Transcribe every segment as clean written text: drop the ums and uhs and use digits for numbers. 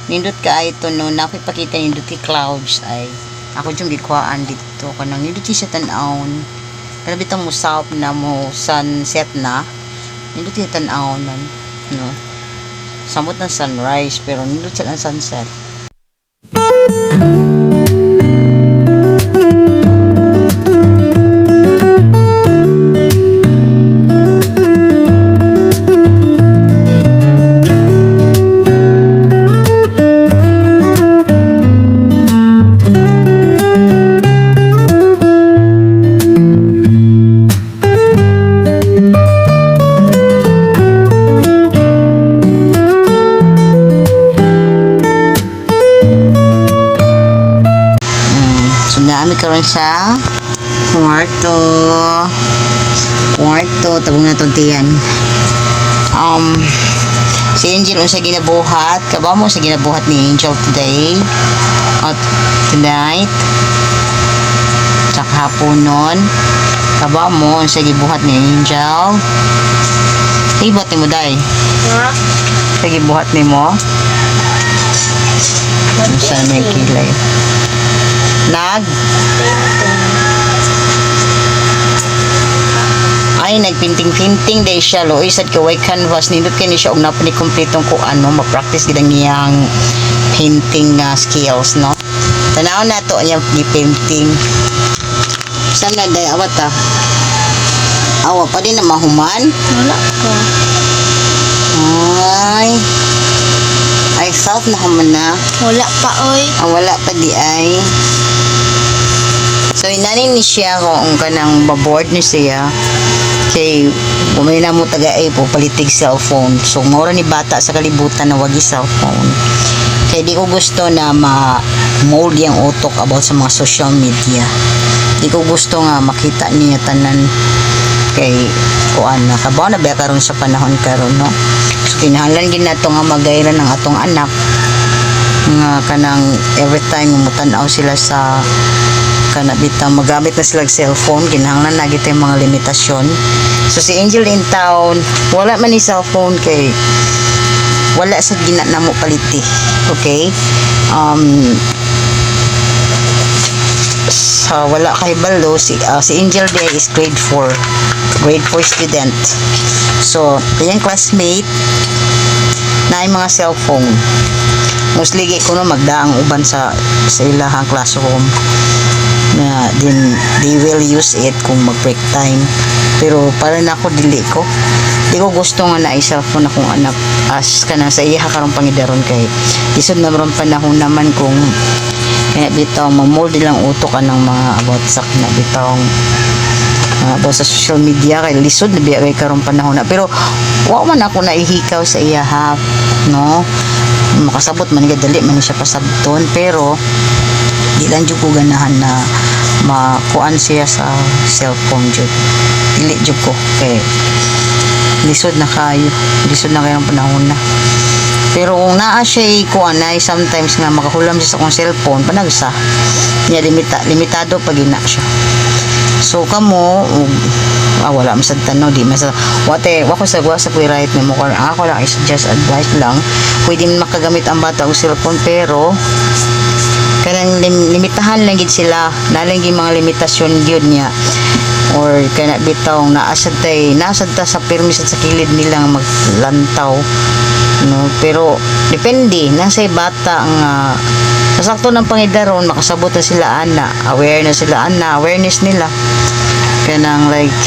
Nindot ka ay ito no, nakipakita nindot ki clouds ay ako yung gikuhaan dito kanang nindot siya tan-aon kana bitang musap na mo sunset na nindot siya tan-aon no samot ng sunrise pero nindot siya ang sunset. Naami karon sa kwarto tabong na itong tiyan. Si Angel sa ginabuhat kaba mo sa ginabuhat ni Angel today at tonight sa haponon kaba mo sa gibuhat ni Angel ibot ni mo day sa gibuhat ni mo sa may kilay nagpinting-pinting day siya lo isad ka white canvas nindot kani siya og napani kompletong ko ano ma-practice gid ang iyang painting skills no tanaw na to niya gi-painting sana day awat awa pa din na mahuman Wala ka. ay thought na human na Wala pa, oy. wala pa di ay. So, inanin ni siya kung kanang baboard ni siya. Kay, bumili na mo taga po palitig cellphone. So, mura ni bata sa kalibutan na wagi cellphone. Kay, di ko gusto na ma-mold yung utok about sa mga social media. Di ko gusto nga makita niya tanan kay kuan na kabaw na ba karon sa panahon karon no. So, kinahanglan gid nato nga magayra ng atong anak nga kanang every time mutanaw sila sa kana bitang magamit na sila cellphone kinahanglan na gid yung mga limitasyon. So si Angel in town wala man ni cellphone kay wala sa gina na mo paliti. Okay? Sa wala kay balo si Angel day is grade 4 student. So yung classmate na ay mga cellphone mostly ko no magdaang uban sa ilahang classroom na din they will use it kung mag break time pero para na ako dili ko di ko gusto nga na cellphone akong anak as kana sa iya karong pangidaron kay isod na maron panahon naman kung kaya bitaw mamold lang utok ng mga about sa na bitaw about sa social media kay lisod na biya kay karong panahon na pero wa man ako naihikaw sa iya no makasabot man dali man siya pasabton pero di lang jud ko ganahan na makuan siya sa cellphone jud dili jud ko kay lisod na kayo ang panahon na pero kung naa siya kuan na sometimes nga makahulam siya sa akong cellphone panagsa niya limitado pag ina siya so kamo wala masad tanaw di masad wako sa copyright mo kung ako lang is just advice lang pwede makagamit ang bata og cellphone pero kanang limitahan lang gid sila nalang gid mga limitasyon gyud niya or kana bitaw naasad ta sa permis sa kilid nila nga maglantaw no pero depende nasa bata nga sakto ng pangidaron makasabot na sila awareness nila kanang like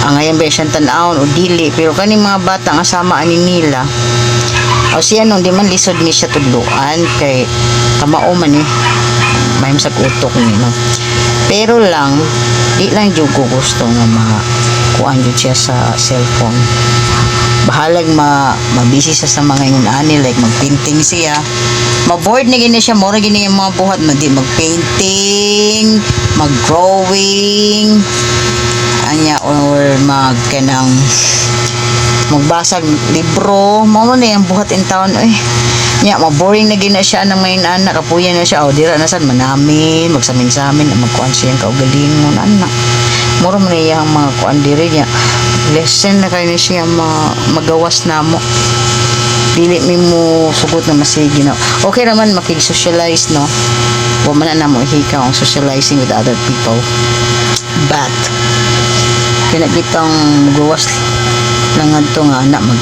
ang ngayon ba siyang tanawon o dili pero kaning mga bata nga sama ani nila o siya nung di man lisod ni siya tudloan kay kamao man may sa utok ni no pero lang di lang jud ko gusto nga kuan jud siya sa cellphone bahalag mabisi sa mga ingon ani like magpainting siya ma-board na gini siya mura gini yung mga buhat magpainting mag-drawing anya or kanang magbasag libro mo na yung buhat in town nya maboring na gina siya ng main anak kapuya na siya dira na sad manamin magsamin-samin magkuan siya ang kaugalingon anak mura man iya ang mga kuan diri niya lesson na kayo siya magawas na mo dili mi mo sugot na masigi no. Okay naman makig-socialize no. Wa man na mo hikaw ang socializing with other people. But kinagitang gawas lang adto nga anak mag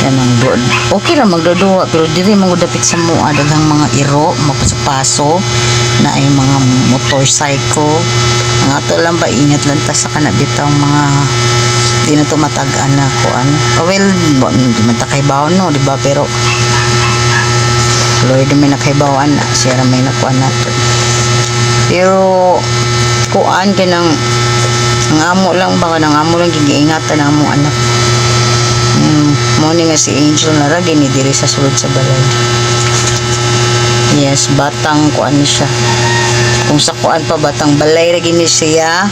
kanang broad. Okay ra magduduwa pero dili man gud dapit sa mua daghang mga iro mapaso na ay mga motorcycle. Ang ato lang ba ingat lang ta sa kana bitang mga di na to matag-an na kuan. Well, di man ta kaybaw no, di ba? Pero Lloyd may nakaybawan na siya ra may nakuan nato. Pero kuan kanang ang amo lang ba kanang amo lang giingatan ang amo anak. Morning nga si Angel na ra gini diri sa sulod sa balay. Yes, batang kuan ni siya. Kung sa kuan pa batang balay ra gini siya.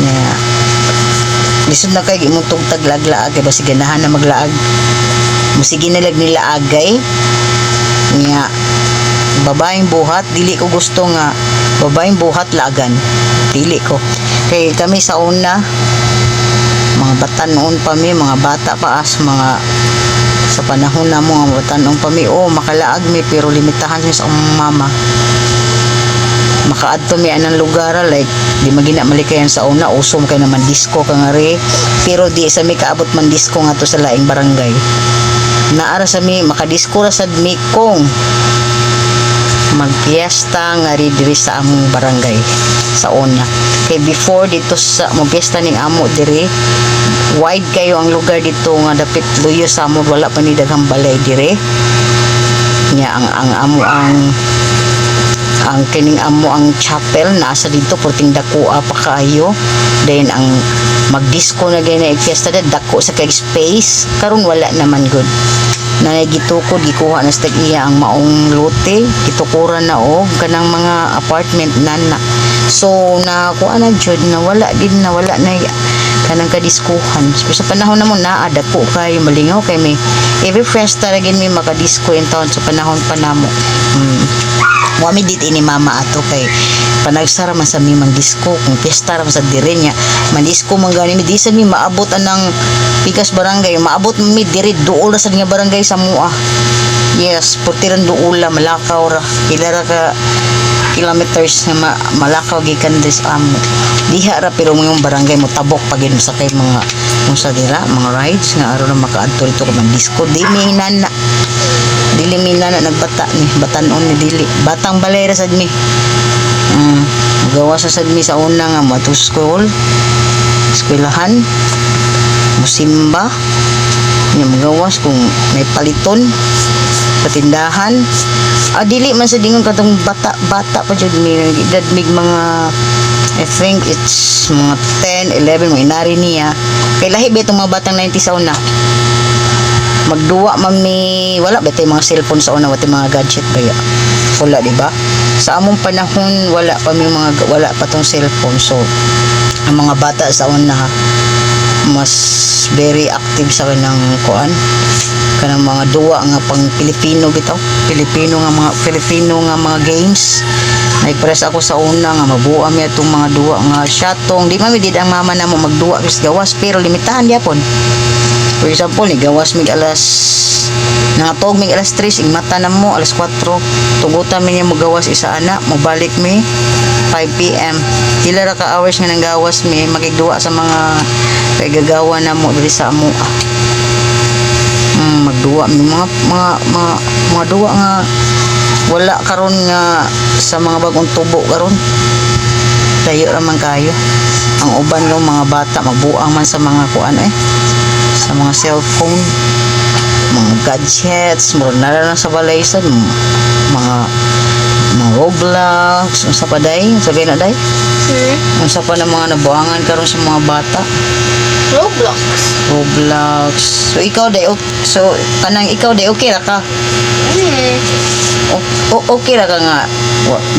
Yeah. Lisod na kay imong tugtag laglaag kay basig ganahan na maglaag. Musige na lag nila agay. Nya babaeng buhat dili ko gusto nga babaeng buhat lagan. Dili ko. Kay kami sa una mga bata noon pa mi, mga bata pa as mga sa panahon na mo mga bata noon pa mi, makalaag mi pero limitahan sa among mama. Makaadto mi anang lugar like di magina malikayan sa una usom kay naman disco ka nga re pero di sa mi kaabot man disco nga to sa laing barangay. Naara sa mi makadisco ra sad mi kung magpiesta nga diri sa among barangay sa una. Kay before dito sa mo piyesta ning amo diri wide kayo ang lugar dito nga dapit luyo sa amo wala pa ni daghang balay diri. Nya ang amo ang kining amo ang chapel nasa dito porting dakuha pa kaayo. Then ang magdisco na gay na fiesta dako sa kay space karon wala naman good. Na gitukod gikuha na sa iya ang maong lote gitukuran na og kanang mga apartment nana. So na kuha na jud na wala na kanang kadiskuhan. So, sa panahon namon na dako kay malingaw kay may every fiesta ra gid may makadisco in town sa panahon pa namo. Wami dit ini mama ato kay panagsara man sa mi disco kung piyesta ra man sa dire nya disco man gani mi di sa mi maabot anang Pikas barangay maabot mi diri duol ra sa nga barangay sa mua. Yes, putiran duol la malakaw ra pila ra ka kilometers na malakaw gikan dis amo. Diha ra pero yung barangay mo tabok pagin sa kay mga kung sa dira mga rides nga aron na makaadto dito ko man disco di mi hinana. Dili mi na nagbata ni batanon ni dili batang balay ra sad mi gawa sa sad mi sa una nga mo to school eskwelahan musimba nya magawas kung may paliton sa tindahan dili man sa dingon katong bata pa jud mi edad mig mga I think it's mga 10, 11 mga inari niya kay lahi ba itong mga batang 90 sa una magduwa mami wala ba mga cellphone sa una wala mga gadget ba ya wala diba sa among panahon wala pa tong cellphone so ang mga bata sa una mas very active sa kanang kuan kanang mga duwa nga pang Pilipino bitaw Filipino nga mga games nagpress ako sa una nga mabuha mi atong mga duwa nga syatong di mami did ang mama namo magduwa bis gawas pero limitahan gyapon. For example, ni gawas mig alas natog mig alas 3 ing mata na mo alas 4 tugutan mi niya mo gawas isa ana mo balik mi 5 PM pila ra ka hours nga nang gawas mi magigduwa sa mga gagawa na mo diri sa amo magduwa mi mga duwa nga wala karon nga sa mga bagong tubo karon tayo ra man kayo ang uban ng mga bata magbuang man sa mga kuan sa mga cellphone mga gadgets mura na sa balay sa mga Roblox unsa pa day sabi na day unsa pa na mga nabuangan karon sa mga bata Roblox so ikaw day so kanang ikaw day okay ra ka okay ra ka nga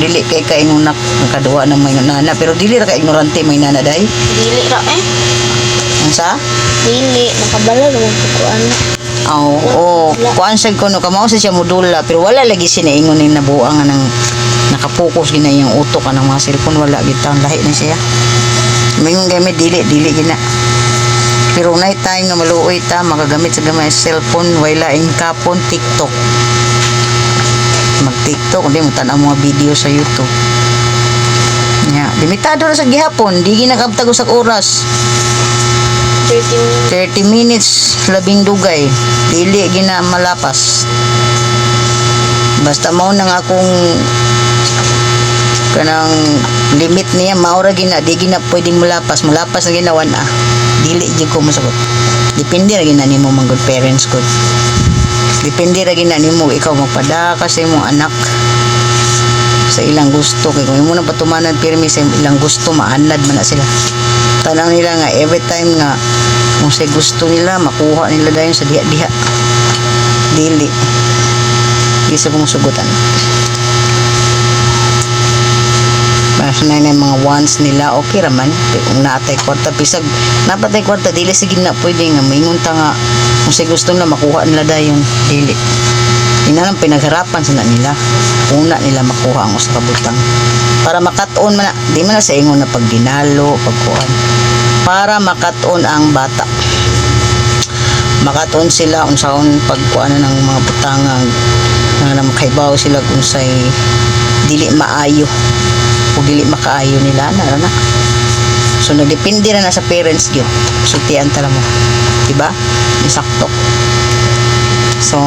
dili kay kainunak nakaduwa na may nana pero dili ra ka ignorante may nana day Dili ra unsa Dili nakabala naman ko kuan. Kuan sa kono kamao sa siya modula pero wala lagi sinaingon ning nabuang nga nang nakapokus gina yung utok kanang mga cellphone wala gid taon lahi na siya. Mingon gamit dili gina. Pero night time nga maluoy ta, makagamit sa gamay sa cellphone, wala ing kapon TikTok. Mag-TikTok, hindi mo tanang mga video sa YouTube. Nya, limitado na sa gihapon, di ginakabtag sa oras. 30 minutes. 30 minutes labing dugay, dili gina malapas. Basta mao nang akong kanang limit niya maura gina, di gina pwedeng malapas na ginawan dili jud ko masagot. Depende ra gina nimo mga good parents good. Depende ra gina nimo ikaw magpadaka sa imong anak sa ilang gusto, kay kung imo na patumanan pirmi sa ilang gusto, maanad man na sila. Tanang nila nga every time nga kung sa gusto nila makuha nila dayon sa diha-diha, dili isa kong sugutan. Basta na yung mga wants nila, okay raman. Kung naatay kwarta, pisag napatay kwarta, dili sige na pwede nga maingon ta nga kung sa gusto na makuha nila dayon, dili. Ina lang pinagharapan sa nila, una nila makuha ang usa ka butang para makatuon man na, di man na sa ingon na pagginalo, pagkuan, para makatuon ang bata, makatuon sila unsaon pagkuan ng mga butangan na makaibaw sila kung say dili maayo o dili makaayo nila na. So nagdepende na sa parents gyud, sutian tala mo, diba? Isakto. So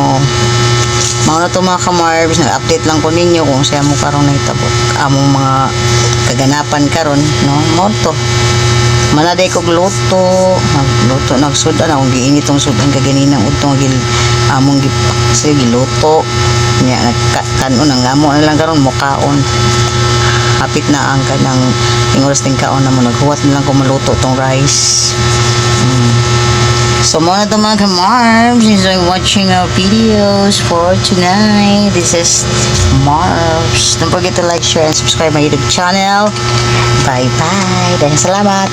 mao na to mga kamarbs, nag-update lang ko ninyo kung siya mo karong nahitabo among mga kaganapan karon, no? Mo to manaday kog luto, nagluto nagsudan akong giinit tong sudan kaganina utong gil among sige giluto nya kanon ang amo na lang karon mukaon. Hapit na ang kanang oras ting kaon na mo, naghuwat na lang ko maluto tong rice. So mga to mga kamarbs, enjoy watching our videos for tonight. This is Marbs. Don't forget to like, share, and subscribe my YouTube channel. Bye bye. Dahil salamat.